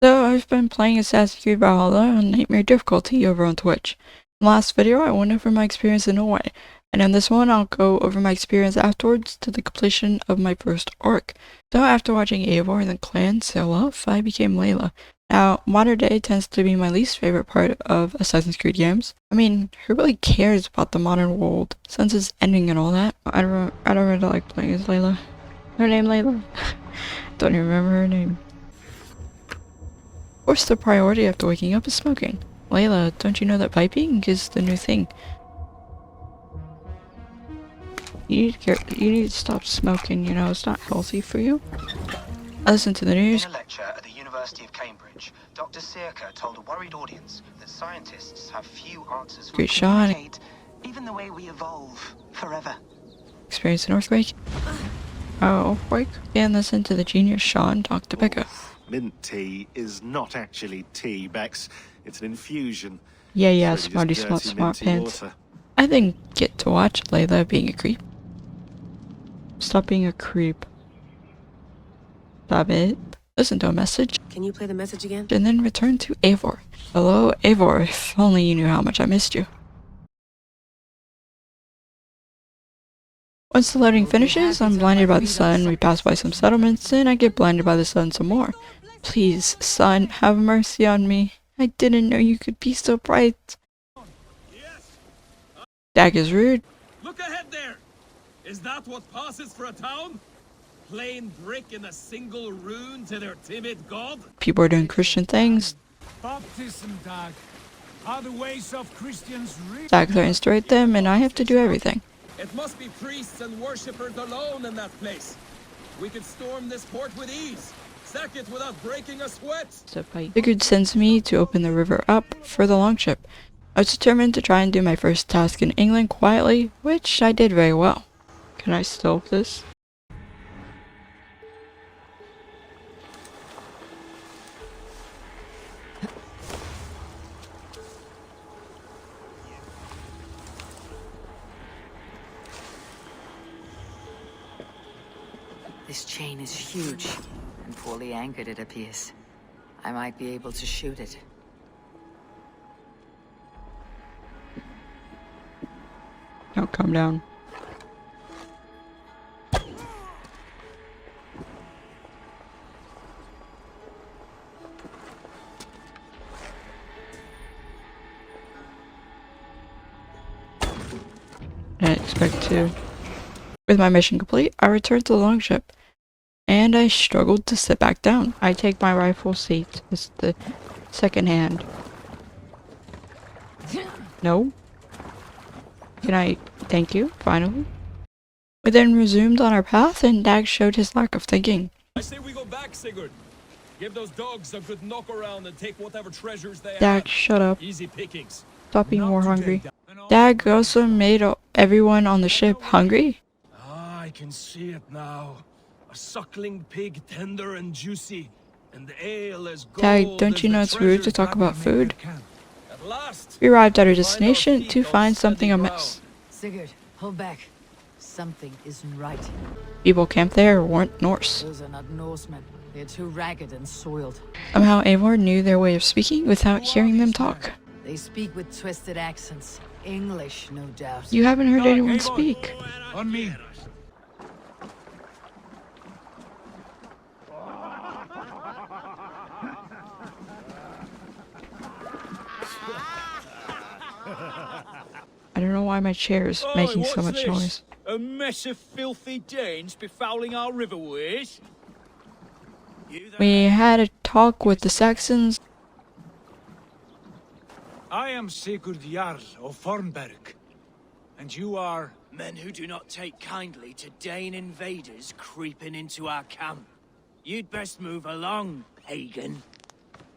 So I've been playing Assassin's Creed Valhalla on Nightmare Difficulty over on Twitch. In the last video I went over my experience in Norway, and in this one I'll go over my experience afterwards to the completion of my first arc. So after watching Eivor and the clan sail off, I became Layla. Now, modern day tends to be my least favorite part of Assassin's Creed games. I mean, who really cares about the modern world, since it's ending and all that? I don't really like playing as Layla. Her name Layla? Don't even remember her name. Of course, the priority after waking up is smoking. Layla, don't you know that vaping is the new thing? You need to stop smoking, you know, it's not healthy for you. I listened to the news. In a lecture at the University of Cambridge, Dr. Sirka told a worried audience that scientists have few answers for Great shot. even the way we evolve forever. Experienced an earthquake. Oh, earthquake? And listen to the genius Sean talk to Becca. Mint tea is not actually tea, Bex. It's an infusion. Yeah, So smarty just smart dirty pants. water. I didn't get to watch Layla being a creep. Stop being a creep. Stop it. Listen to a message. Can you play the message again? And then return to Eivor. Hello, Eivor. If only you knew how much I missed you. Once the loading finishes, I'm blinded by the sun, we pass by some settlements, and I get blinded by the sun some more. Please, sun, have mercy on me. I didn't know you could be so bright. Dag is rude. Look ahead there! Is that what passes for a town? Plain brick in a single rune to their timid god? People are doing Christian things. Baptism, Dag. Are the ways of Christians real? Dag threatens to rape them, and I have to do everything. It must be priests and worshippers alone in that place. We could storm this port with ease. Sack it without breaking a sweat. Sigurd sends me to open the river up for the longship. I was determined to try and do my first task in England quietly, which I did very well. Can I stealth this? This chain is huge, and poorly anchored it appears. I might be able to shoot it. Don't come down. I didn't expect to. With my mission complete, I return to the longship, and I struggled to sit back down. I take my rifle seat. It's the second hand. No? Can I? Thank you, finally. We then resumed on our path, and Dag showed his lack of thinking. I say we go back, Sigurd. Give those dogs a good knock around and take whatever treasures they Dag, have. shut up. Easy pickings. Stop being more hungry. Dag also made everyone on the ship hungry. Ah, I can see it now. A suckling pig, tender and juicy, and the ale as gold. Dag, don't as you the know it's rude to treasures talk about food? At last. We arrived at our destination to find something amiss. Sigurd, hold back. Something isn't right. People camped there weren't Norse. Those are not Norsemen. They're too ragged and soiled. Somehow Eivor knew their way of speaking without hearing them talk. They speak with twisted accents. English, no doubt. You haven't heard anyone speak. On me. I don't know why my chair is making so much noise. A mess of filthy Danes befouling our riverways? We had a talk with the Saxons. I am Sigurd Jarl of Fornberg. And you are... Men who do not take kindly to Dane invaders creeping into our camp. You'd best move along, pagan.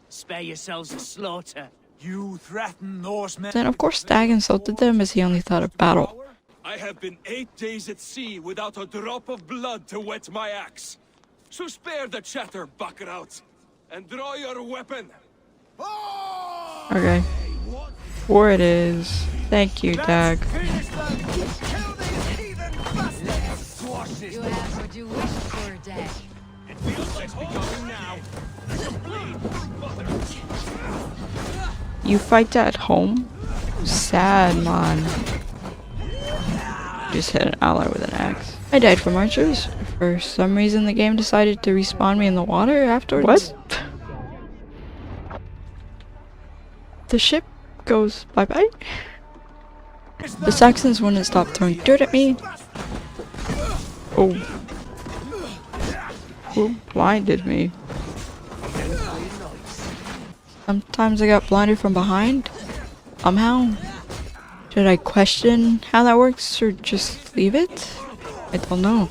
Spare yourselves the slaughter. You threaten Norsemen... Then of course Dag insulted them as he only thought of battle. I have been 8 days at sea without a drop of blood to wet my axe. So spare the chatter, buckerout, and draw your weapon. Okay. War it is. Thank you, Dag. You have what you wished for, Dag. You fight that at home? Sad, man. Just hit an ally with an axe. I died from archers. For some reason the game decided to respawn me in the water afterwards. What? The ship goes bye-bye. The Saxons wouldn't stop throwing dirt at me. Oh. Who blinded me? Sometimes I got blinded from behind. Somehow. Should I question how that works or just leave it? I don't know.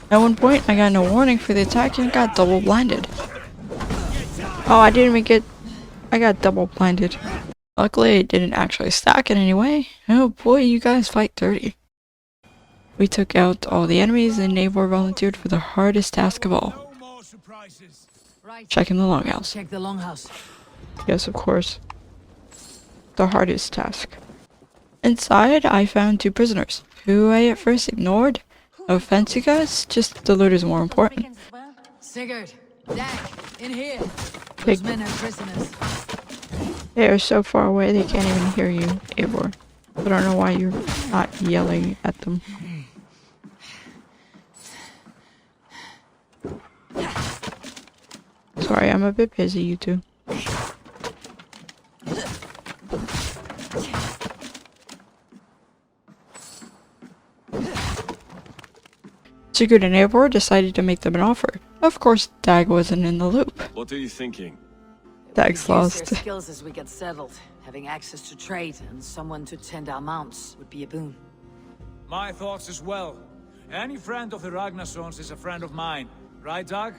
At one point I got no warning for the attack and got double blinded. Oh, I didn't even get... I got double blinded. Luckily it didn't actually stack in any way. Oh boy, you guys fight dirty. We took out all the enemies and Eivor volunteered for the hardest task of all. Checking the longhouse. Check the longhouse. Yes, of course. The hardest task. Inside, I found 2 prisoners, who I at first ignored. No offense, you guys, just the loot is more important. Sigurd, Dag, in here. They, Those men are prisoners. they are so far away they can't even hear you, Eivor. I don't know why you're not yelling at them. Sorry, I'm a bit busy, you two. Sigurd and Eivor decided to make them an offer. Of course, Dag wasn't in the loop. What are you thinking? Dag's lost. Use their skills as we get settled. Having access to trade and someone to tend our mounts would be a boon. My thoughts as well. Any friend of the Ragnarsons is a friend of mine. Right, Dag?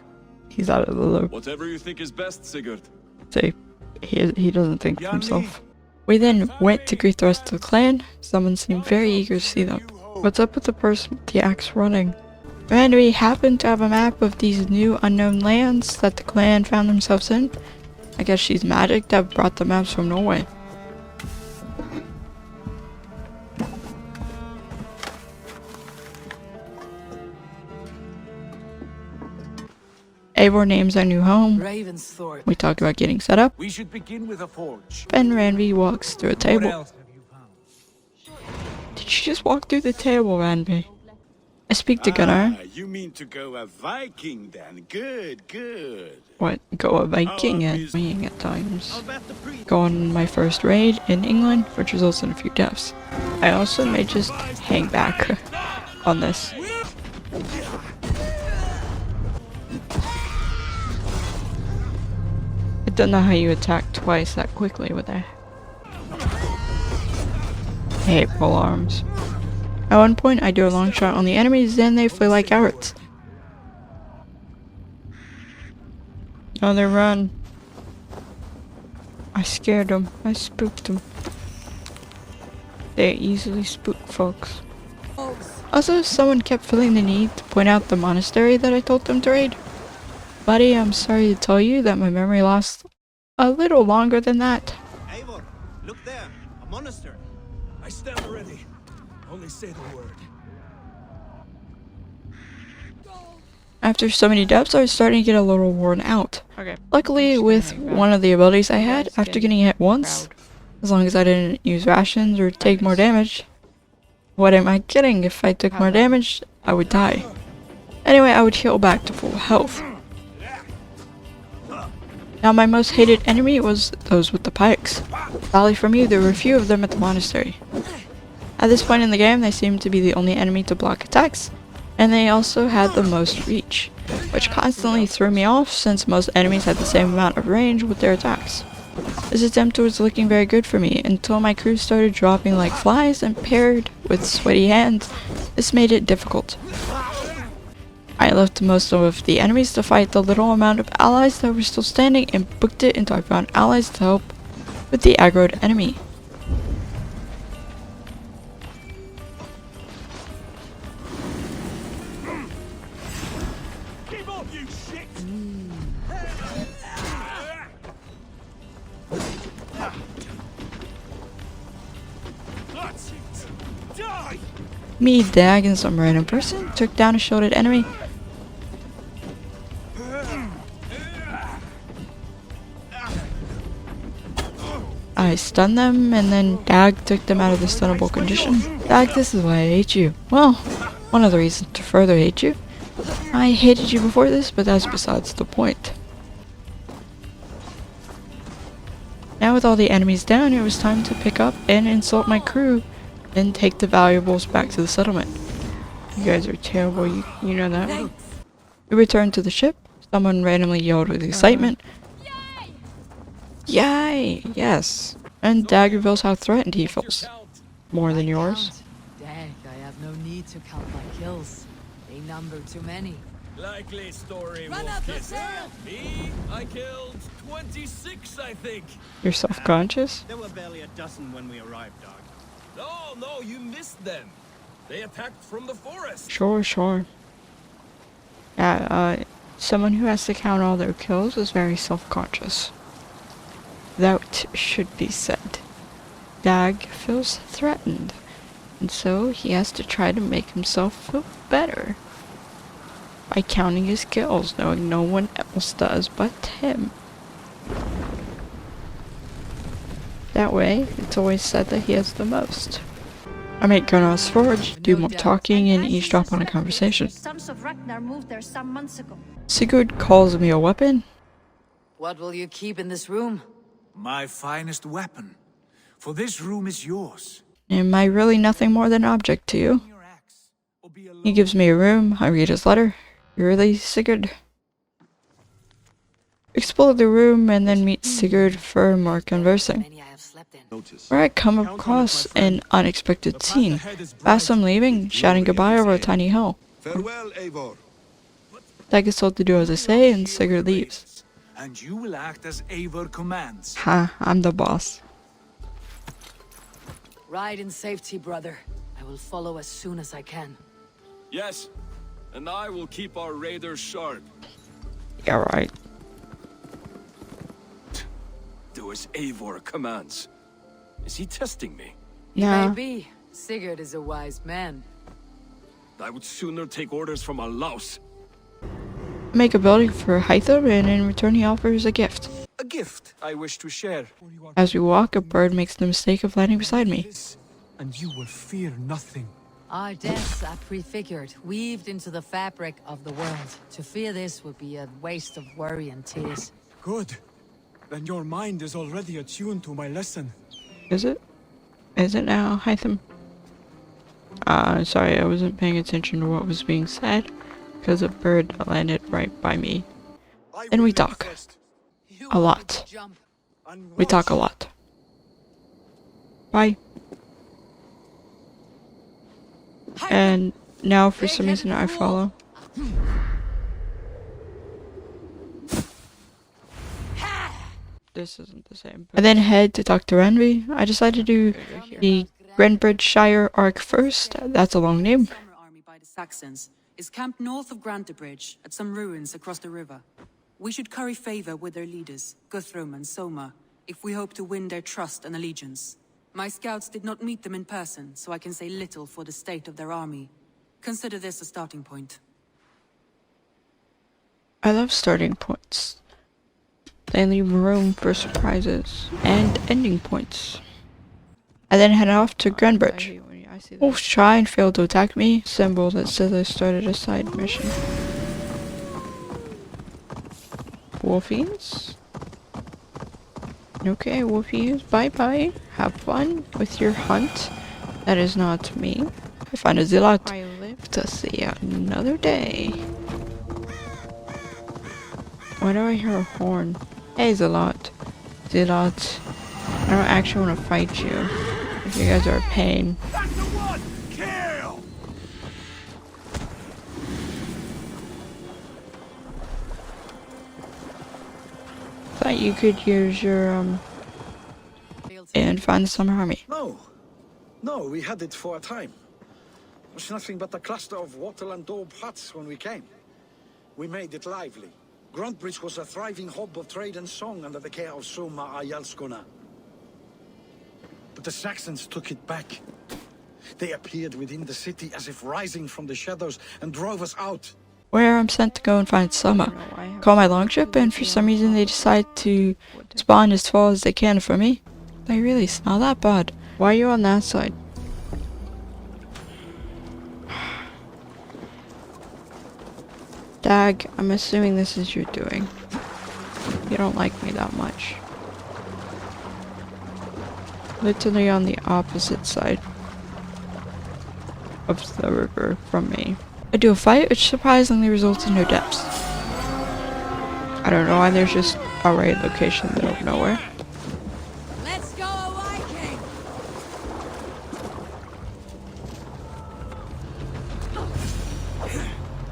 He's out of the loop. Whatever you think is best, Sigurd. See, he doesn't think for himself. We then went to greet the rest of the clan. Someone seemed very eager to see them. What's up with the person with the axe running? Randy happened to have a map of these new unknown lands that the clan found themselves in. I guess she's magic to have brought the maps from Norway. Eivor names our new home. Ravensthorpe. We talk about getting set up. We should begin with a forge. Ben Ranvi walks through a What table. else have you found? Did she just walk through the table, Ranvi? I speak to Gunnar. You mean to go a Viking then? Good, good. What? Go a Viking and me at times. Go on my first raid in England, which results in a few deaths. I also may just hang back on this. I don't know how you attack twice that quickly with that. I hate pole arms. At one point, I do a long shot on the enemies, then they flee like cowards. Oh, they run. I scared them. I spooked them. They easily spook folks. Also, someone kept feeling the need to point out the monastery that I told them to raid. Buddy, I'm sorry to tell you that my memory lasts a little longer than that. Eivor, look there, a monastery. I stand ready. Only say the word. After so many deaths, I was starting to get a little worn out. Okay. Luckily, with one of the abilities I had, after getting hit once, as long as I didn't use rations or take more damage. What am I kidding? If I took more damage, I would die. Anyway, I would heal back to full health. Now my most hated enemy was those with the pikes. Sadly for me, there were a few of them at the monastery. At this point in the game, they seemed to be the only enemy to block attacks, and they also had the most reach, which constantly threw me off since most enemies had the same amount of range with their attacks. This attempt was looking very good for me until my crew started dropping like flies, and paired with sweaty hands, this made it difficult. I left most of the enemies to fight the little amount of allies that were still standing and booked it until I found allies to help with the aggroed enemy. Keep up, you shit! That's it! Die! Me, Dag, and some random person took down a shielded enemy. I stunned them, and then Dag took them out of the stunnable condition. Dag, this is why I hate you. Well, one of the reasons to further hate you. I hated you before this, but that's besides the point. Now with all the enemies down, it was time to pick up and insult my crew, and take the valuables back to the settlement. You guys are terrible, you know that. We returned to the ship. Someone randomly yelled with excitement. Yay! Yes. And Dag reveals how threatened he feels. More than yours. Dag, I have no need to count my kills. They number too many. Likely story, Wolfkid. Me? I killed 26, I think. You're self-conscious? There were barely a dozen when we arrived, Dog. No, you missed them. They attacked from the forest. Sure. Yeah, someone who has to count all their kills is very self-conscious. That should be said. Dag feels threatened, and so he has to try to make himself feel better by counting his kills, knowing no one else does but him. That way, it's always said that he has the most. I make Gunar's Forge, do more talking, and eavesdrop on a conversation. Sons of Ragnar moved there some months ago. Sigurd calls me a weapon. What will you keep in this room? My finest weapon. For this room is yours. Am I really nothing more than an object to you? Your axe, or be alone. He gives me a room, I read his letter. Really, Sigurd? Explore the room and then meet Sigurd for more conversing. Many I have slept in. Where I come across an unexpected scene. Fast I'm leaving, shouting goodbye over a tiny hill. Farewell, Eivor. Dag is told to do as I say, and Sigurd leaves. And you will act as Eivor commands. Ha, I'm the boss. Ride in safety, brother. I will follow as soon as I can. Yes, and I will keep our raiders sharp. Yeah, right. Do as Eivor commands. Is he testing me? Yeah. Maybe. Sigurd is a wise man. I would sooner take orders from a louse. Make a building for Hytham, and in return he offers a gift. A gift I wish to share. As we walk, a bird makes the mistake of landing beside me. And you will fear nothing. Our deaths are prefigured, weaved into the fabric of the world. To fear this would be a waste of worry and tears. Good. Then your mind is already attuned to my lesson. Is it? Is it now, Hytham? Sorry, I wasn't paying attention to what was being said, because a bird landed right by me. And we talk. A lot. We talk a lot. Bye. And now for some reason I follow. This isn't the same. I then head to Dr. Envy. I decided to do the Grantebridgescire arc first. That's a long name. Army by the Saxons is camped north of Grantebridge at some ruins across the river. We should curry favor with their leaders, Guthrum and Soma, if we hope to win their trust and allegiance. My scouts did not meet them in person, so I can say little for the state of their army. Consider this a starting point. I love starting points. They leave room for surprises and ending points. I then head off to Grantebridge. Wolves try and fail to attack me, symbol that says I started a side mission. Wolfies? Okay, wolfies, bye bye. Have fun with your hunt. That is not me. I find a zealot. I live to see another day. Why do I hear a horn? Hey, zealot. Zealot. I don't actually want to fight you. If you guys are a pain. That's the one! Kill! Thought you could use your and find some army. No, we had it for a time. It was nothing but a cluster of wattle and daub huts when we came. We made it lively. Grantebridge was a thriving hub of trade and song under the care of Soma Ayalskona. But the Saxons took it back. They appeared within the city as if rising from the shadows and drove us out. Where I'm sent to go and find Soma. Call my longship, and for some reason they decide to spawn as far as they can for me. They really smell that bad. Why are you on that side? Dag, I'm assuming this is your doing. You don't like me that much. Literally on the opposite side of the river from me. I do a fight which surprisingly results in no deaths. I don't know why there's just a right location in the middle of nowhere. Let's go, Viking!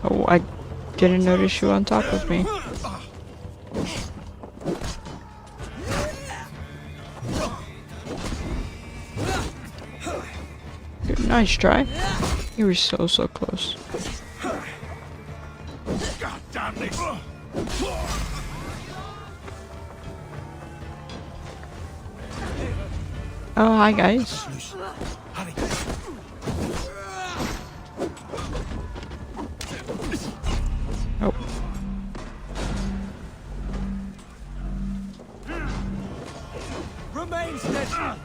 Oh, I didn't notice you on top of me. Good, nice try. You were so close. God damn this! Oh, hi guys. Oh. Remain steady!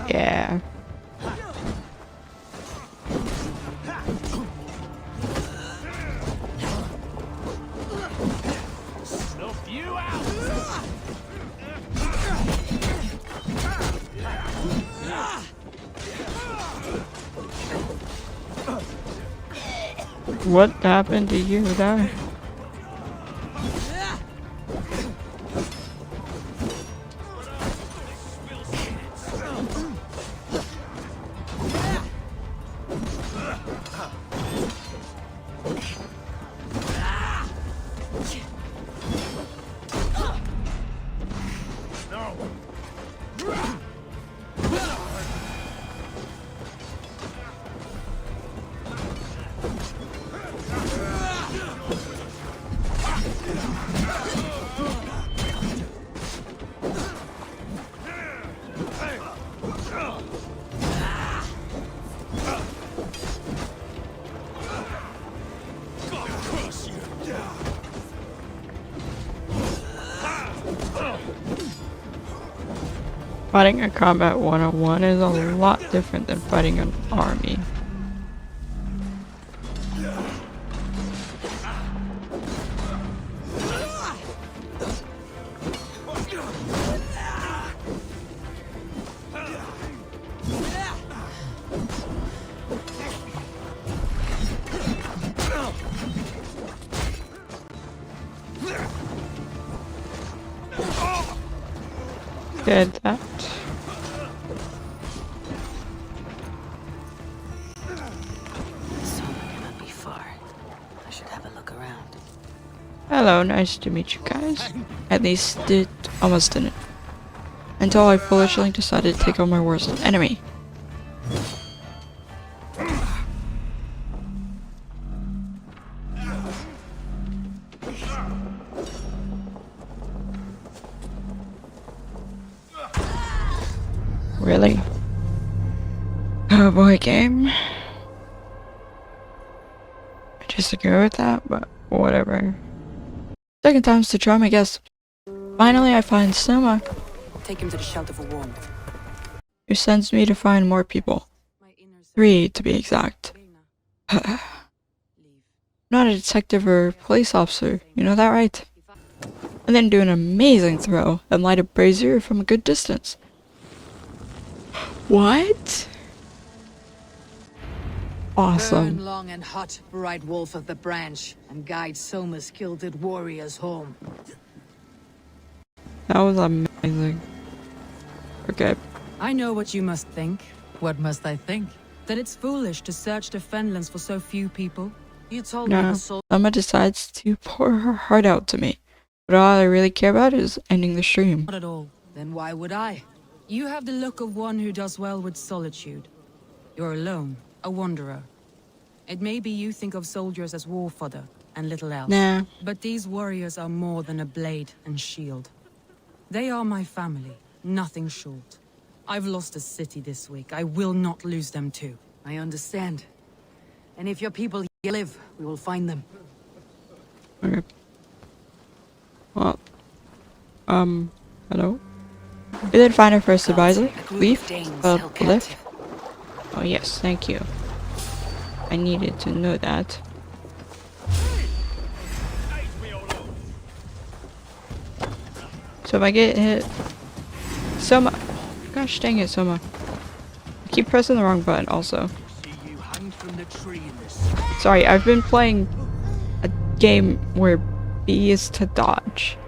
Yeah. Snuff you out! What happened to you there? Fighting a combat 101 is a lot different than fighting an army. Did that. Cannot be far. I should have a look around. Hello, nice to meet you guys. At least it almost didn't. Until I foolishly decided to take on my worst enemy. Really? Oh boy, game. I disagree with that, but whatever. Second time's the charm, I guess. Finally, I find Soma, Take him to the shelter for warmth. who sends me to find more people. 3 to be exact. Not a detective or police officer, you know that, right? And then do an amazing throw and light a brazier from a good distance. What? Awesome. Burn long and hot, bright wolf of the branch, and guide Soma's gilded warriors home. That was amazing. Okay. I know what you must think. What must I think? That it's foolish to search the Fenlands for so few people. You told me No. the soul. Summer decides to pour her heart out to me. But all I really care about is ending the stream. Not at all. Then why would I? You have the look of one who does well with solitude. You're alone, a wanderer. It may be you think of soldiers as war fodder and little else. Nah. But these warriors are more than a blade and shield. They are my family, Nothing short. I've lost a city this week. I will not lose them too. I understand. And if your people here live, we will find them. Okay. Well, hello? We did find our first advisor. Leaf? Lift? Oh yes, thank you. I needed to know that. So if I get hit... Soma! Gosh dang it, Soma. I keep pressing the wrong button also. Sorry, I've been playing a game where B is to dodge.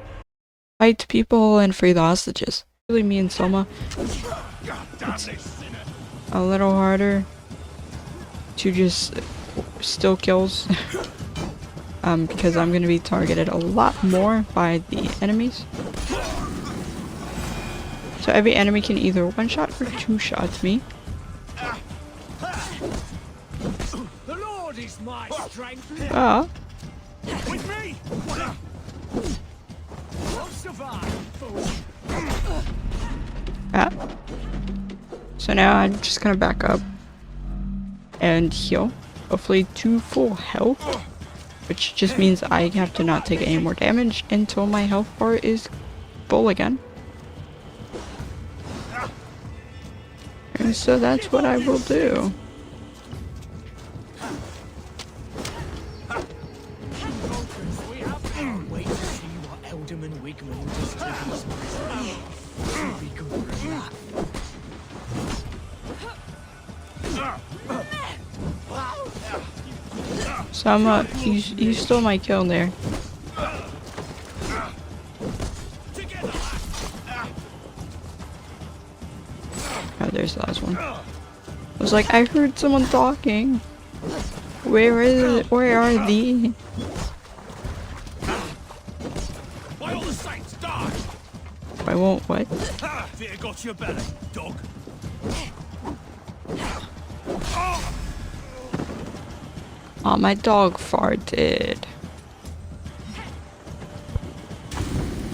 Fight people and free the hostages. Really, me and Soma. It's a little harder to just steal kills. Because I'm gonna be targeted a lot more by the enemies. So every enemy can either one-shot or two-shot me. The Lord is my strength. With me. Won't survive. So now I'm just gonna back up and heal. Hopefully to full health, which just means I have to not take any more damage until my health bar is full again. And so that's what I will do. Wait to see what Alderman Wigman does to these prisoners. Should be good for that. So you stole my kill there. Oh, there's the last one. I was like, I heard someone talking. Where is it? Where are they? By all the saints, die! I won't what? Fear got your belly, dog. Oh, my dog farted.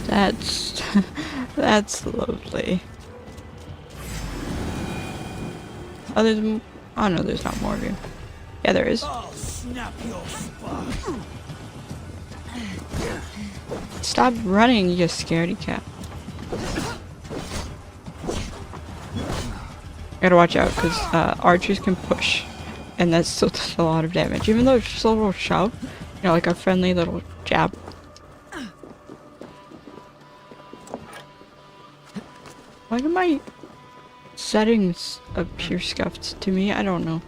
That's that's lovely. Oh, there's oh no, there's not more of you. Yeah, there is. I'll snap your spine. Stop running, you scaredy cat. Gotta watch out, because archers can push, and that still does a lot of damage. Even though it's just a little shove, you know, like a friendly little jab. Why do my settings appear scuffed to me? I don't know.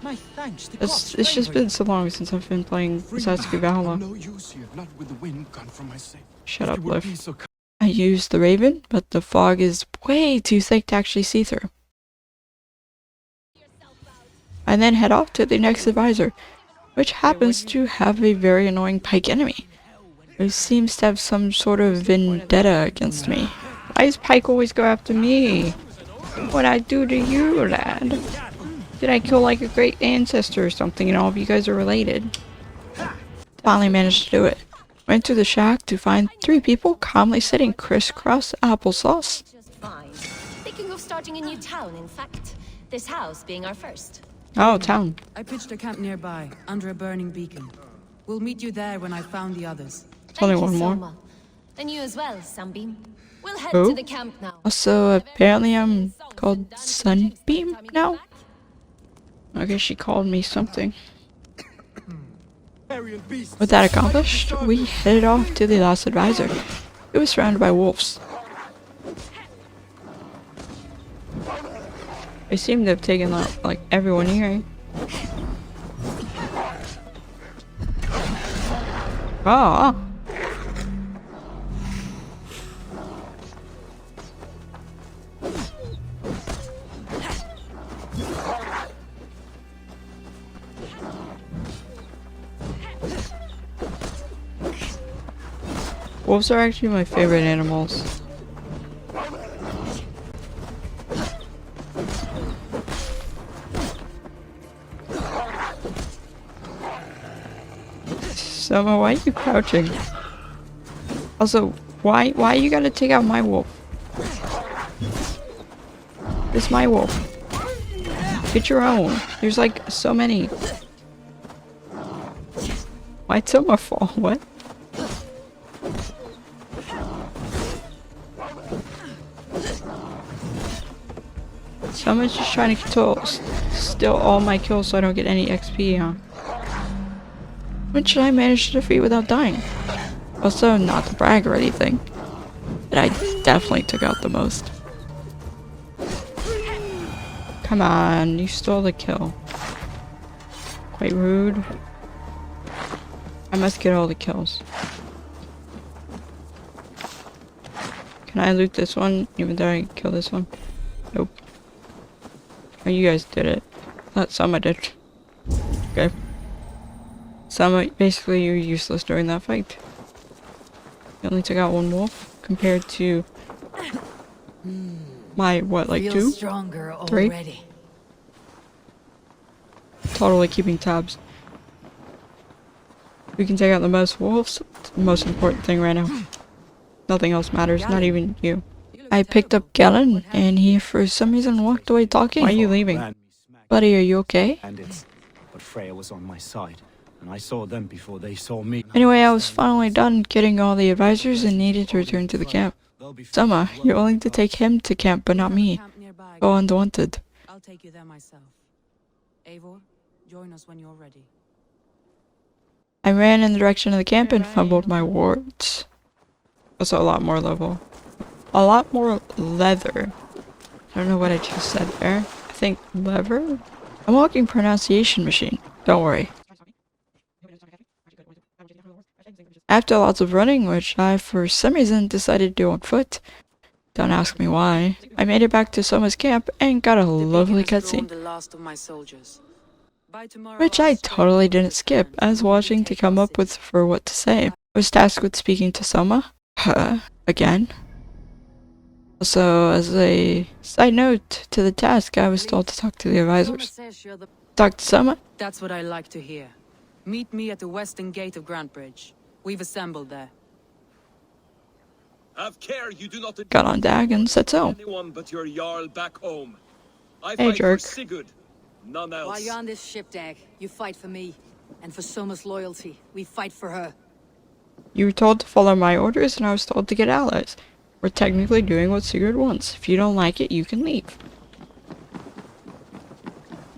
My thanks to It's just been so long since I've been playing Aesir Valhalla. No use here, not with the wind gone from my sail. Shut up, Liv. I used the Raven, but the fog is way too thick to actually see through. I then head off to the next advisor, which happens to have a very annoying pike enemy, who seems to have some sort of vendetta against me. Why does Pike always go after me? What'd I do to you, lad? Did I kill like a great ancestor or something and all of you guys are related? Finally managed to do it. Went to the shack to find 3 people calmly sitting crisscross applesauce. Just fine. Thinking of starting a new town, in fact. This house being our first. Oh, town. I pitched a camp nearby, under a burning beacon. We'll meet you there when I've found the others. There's only one more. Soma. And you as well, Sunbeam. We'll head Who? to the camp now. Also, apparently I'm called Sunbeam now? Okay, she called me something. With that accomplished, we headed off to the last advisor. It was surrounded by wolves. They seem to have taken out, like, everyone here. Ah. Wolves are actually my favorite animals. Soma, why are you crouching? Also, why you gotta take out my wolf? It's my wolf. Get your own. There's like so many. Why'd Soma fall? What? Someone's just trying to steal all my kills so I don't get any XP, huh? When should I manage to defeat without dying? Also, not to brag or anything, but I definitely took out the most. Come on, you stole the kill. Quite rude. I must get all the kills. Can I loot this one even though I kill this one? Nope. Oh, you guys did it. I thought Sama did. Okay. Sama, basically you're useless during that fight. You only took out one wolf compared to my, what, like two? Stronger Three? already. Totally keeping tabs. We can take out the most wolves. It's the most important thing right now. Nothing else matters, not even you. I picked up Galen, and he for some reason walked away talking. Why are you leaving? Buddy, are you okay? But Freya was on my side, and I saw them before they saw me. Anyway, I was finally done getting all the advisors and needed to return to the camp. Sama, you're willing to take him to camp, but not me. Go undaunted. I'll take you there myself. Eivor, join us when you're ready. I ran in the direction of the camp and fumbled my wards. Also a lot more level. A lot more leather. I don't know what I just said there. I think lever? I'm a walking pronunciation machine. Don't worry. After lots of running, which I for some reason decided to do on foot, don't ask me why, I made it back to Soma's camp and got a lovely cutscene. Which I totally didn't skip. I was watching to come up with for what to say. I was tasked with speaking to Soma. Again. Also, as a side note to the task, I was told to talk to the advisors. Talk to Soma? That's what I like to hear. Meet me at the western gate of Grantebridge. We've assembled there. Have care you do not Got on Dag and said so. anyone but your Jarl back home. I Hey, fight jerk. for Sigurd, none else. While you're on this ship, Dag, you fight for me. And for Soma's loyalty, we fight for her. You were told to follow my orders and I was told to get allies. We're technically doing what Sigurd wants. If you don't like it, you can leave.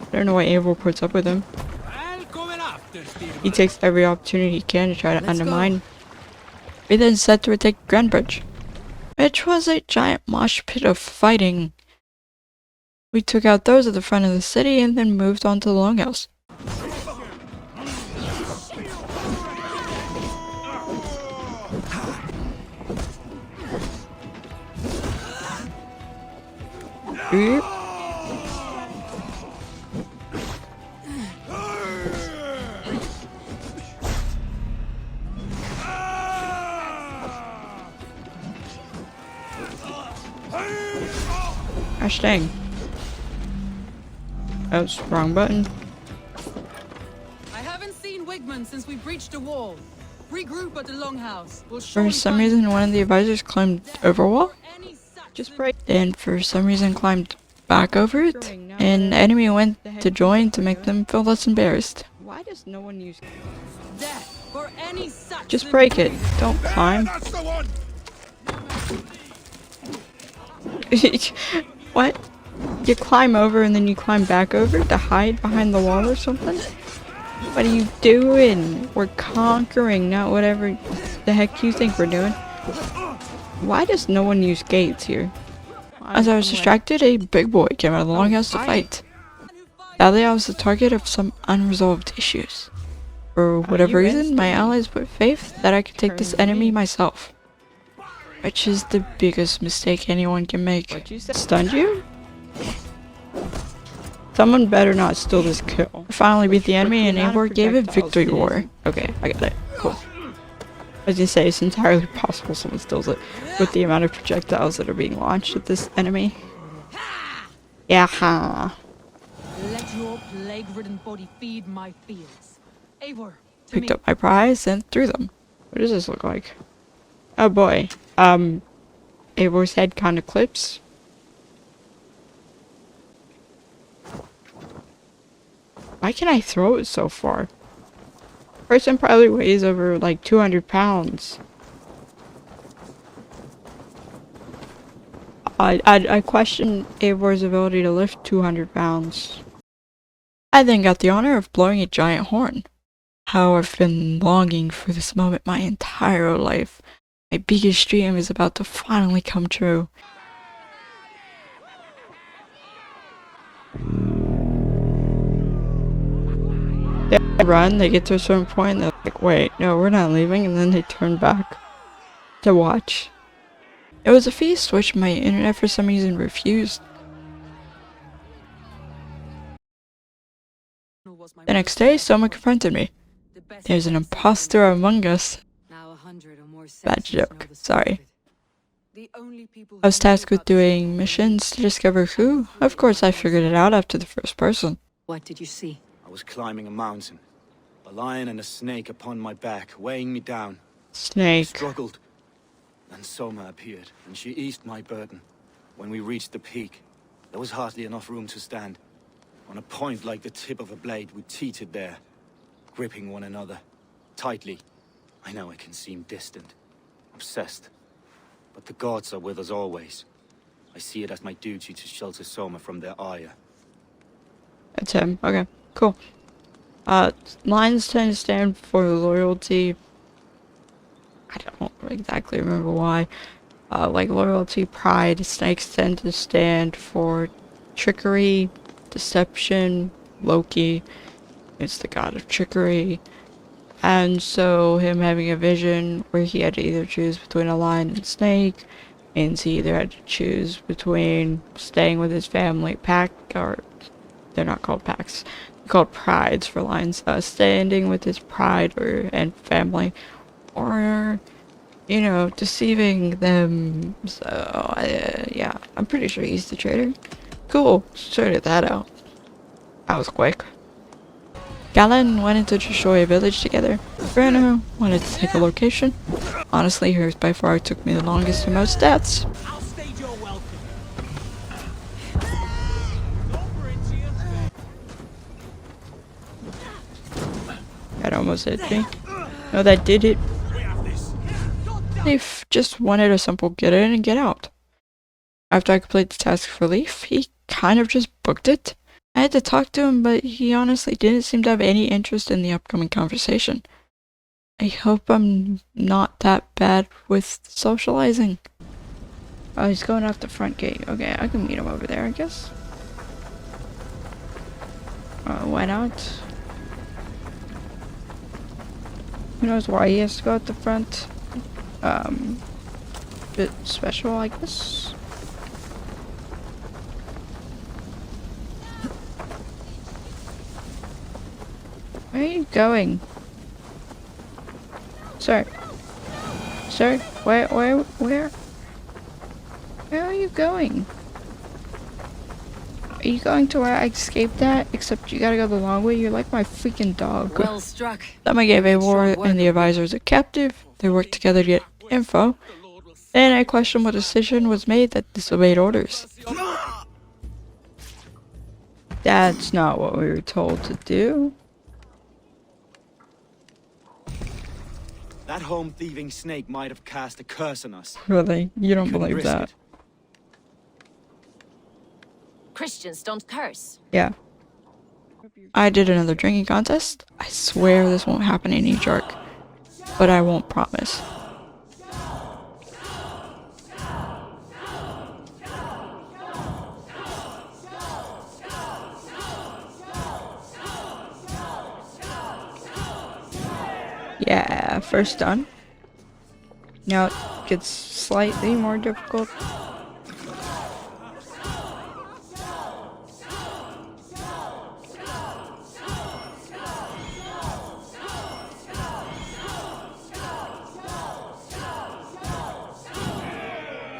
I don't know why Eivor puts up with him. He takes every opportunity he can to try to undermine. We then set to retake Grantebridge, which was a giant mosh pit of fighting. We took out those at the front of the city and then moved on to the Longhouse. Beep. Gosh dang. Oops, wrong button. I haven't seen Wigman since we breached the wall. Regroup at the Longhouse. We'll For some reason, one of the advisors climbed over a wall. Just break. And for some reason, climbed back over it. An enemy went to join to make them feel less embarrassed. Why does no one use? Just break it. Don't climb. What? You climb over and then you climb back over to hide behind the wall or something? What are you doing? We're conquering, not whatever the heck you think we're doing. Why does no one use gates here? As I was distracted, a big boy came out of the Longhouse to fight. Sadly, I was the target of some unresolved issues. For whatever reason, my allies put faith that I could take this enemy myself. Which is the biggest mistake anyone can make. Stunned you? Someone better not steal this kill. I finally beat the enemy and Eivor gave a victory roar. Okay, I got it. Cool. I was gonna say, it's entirely possible someone steals it with the amount of projectiles that are being launched at this enemy. Yeah. Let your plague-ridden body feed my fears. Eivor, Picked up my prize and threw them. What does this look like? Oh boy. Eivor's head kind of clips. Why can I throw it so far? Person probably weighs over like 200 pounds. I question Eivor's ability to lift 200 pounds. I then got the honor of blowing a giant horn. How I've been longing for this moment my entire life. My biggest dream is about to finally come true. They run, they get to a certain point, and they're like, wait, no, we're not leaving, and then they turn back to watch. It was a feast which my internet for some reason refused. The next day, someone confronted me. There's an imposter among us. Bad joke, sorry. I was tasked with doing missions to discover who. Of course, I figured it out after the first person. What did you see? I was climbing a mountain. A lion and a snake upon my back, weighing me down. Snake. I struggled. Then Soma appeared, and she eased my burden. When we reached the peak, there was hardly enough room to stand. On a point like the tip of a blade, we teetered there, gripping one another, tightly. I know it can seem distant, obsessed, but the gods are with us always. I see it as my duty to shelter Soma from their ire. That's him. Okay, cool. Lions tend to stand for loyalty. I don't exactly remember why. Like loyalty, pride. Snakes tend to stand for trickery, deception. Loki is the god of trickery. And so him having a vision where he had to either choose between a lion and snake, means he either had to choose between staying with his family pack, or they're not called packs, they're called prides for lions, standing with his pride and family, or, you know, deceiving them. So yeah, I'm pretty sure he's the traitor. Cool, sorted that out. That was quick. Galen wanted to destroy a village together. Bruno wanted to take a location. Honestly, hers by far took me the longest and most deaths. That almost hit me. No, that did it. Leaf just wanted a simple get in and get out. After I completed the task for Leaf, he kind of just booked it. I had to talk to him, but he honestly didn't seem to have any interest in the upcoming conversation. I hope I'm not that bad with socializing. Oh, he's going out the front gate. Okay, I can meet him over there, I guess. Why not? Who knows why he has to go out the front? Bit special, I guess. Where are you going? Sir? Sir? Where are you going? Are you going to where I escaped at? Except you gotta go the long way. You're like my freaking dog. Well struck. Then I gave Eivor and the advisors a captive. They worked together to get info. Then I questioned what decision was made that disobeyed orders. That's not what we were told to do. That home-thieving snake might have cast a curse on us. Really? You don't believe that? Christians don't curse. Yeah. I did another drinking contest. I swear this won't happen in each arc, but I won't promise. Yeah, first done. Now it gets slightly more difficult.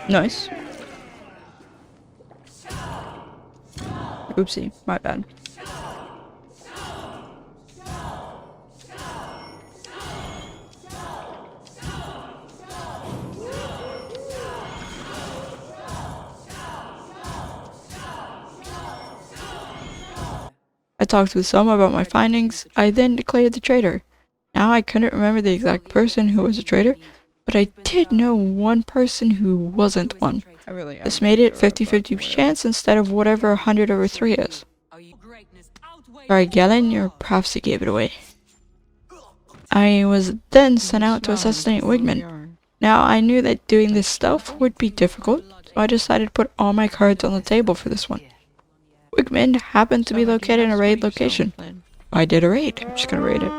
Nice. Oopsie, my bad. talked with Soma about my findings. I then declared the traitor. Now I couldn't remember the exact person who was a traitor, but I did know one person who wasn't one. This made it 50-50 chance instead of whatever 100/3 is. Sorry, Galen, your prophecy gave it away. I was then sent out to assassinate Wigman. Now I knew that doing this stealth would be difficult, so I decided to put all my cards on the table for this one. Wigman happened to be located in a raid location. I did a raid. I'm just gonna raid it.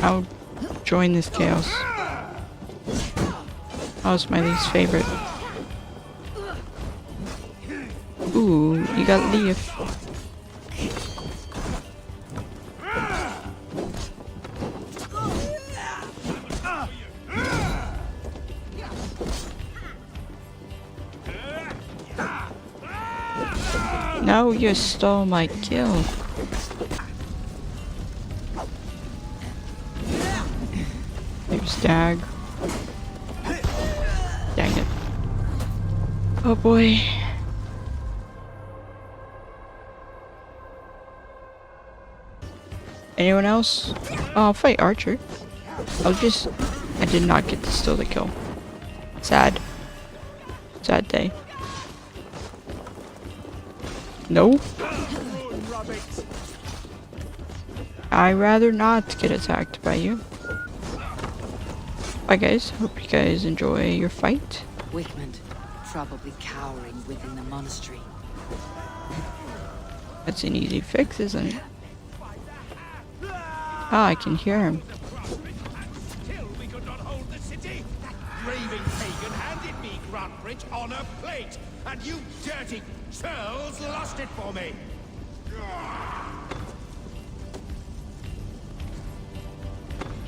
I'll join this chaos. That was my least favorite. Ooh, you got Leaf. No, you stole my kill. There's Dag. Dang it. Oh boy. Anyone else? Oh, I'll fight Archer. I did not get to steal the kill. Sad. Sad day. No. I'd rather not get attacked by you. Bye guys, hope you guys enjoy your fight. Wigman, probably cowering within the monastery. That's an easy fix, isn't it? Ah, I can hear him. We could not hold the city. That raving pagan handed me Grantebridge on a plate, and you dirty churls lost it for me.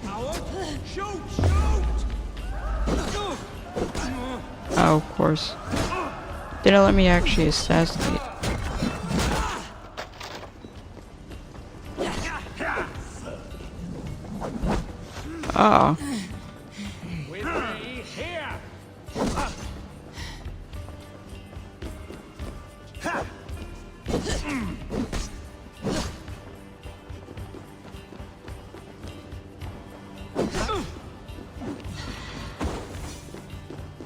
Coward! Shoot! Shoot! Oh, of course. Didn't let me actually assassinate. Oh. With me here.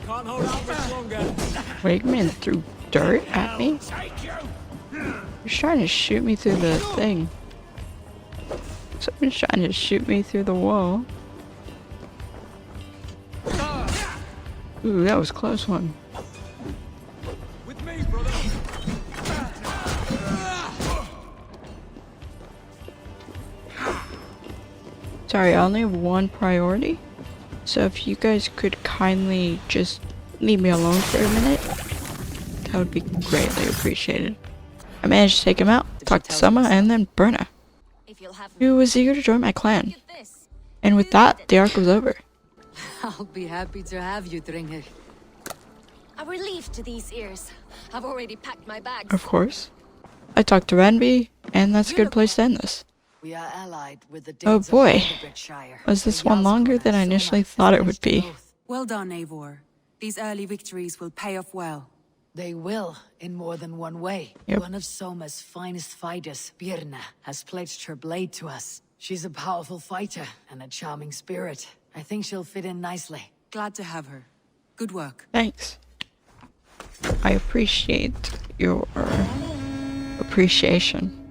Can't hold out much longer. Wigman threw dirt at me? He's trying to shoot me through the thing. Someone's trying to shoot me through the wall. Ooh, that was a close one. With me, brother. Sorry, I only have one priority. So if you guys could kindly just leave me alone for a minute, that would be greatly appreciated. I managed to take him out, talk to Soma, and then Berna, who was eager to join my clan. And with that, the arc was over. I'll be happy to have you, Dringer. A relief to these ears. I've already packed my bags. Of course. I talked to Renby, and that's a good place to end this. We are allied with the Oh Danes of boy, Grantebridgescire. was this one longer than I initially thought it would be. Well done, Eivor. These early victories will pay off well. They will, in more than one way. Yep. One of Soma's finest fighters, Birna, has pledged her blade to us. She's a powerful fighter and a charming spirit. I think she'll fit in nicely. Glad to have her. Good work. Thanks. I appreciate your appreciation.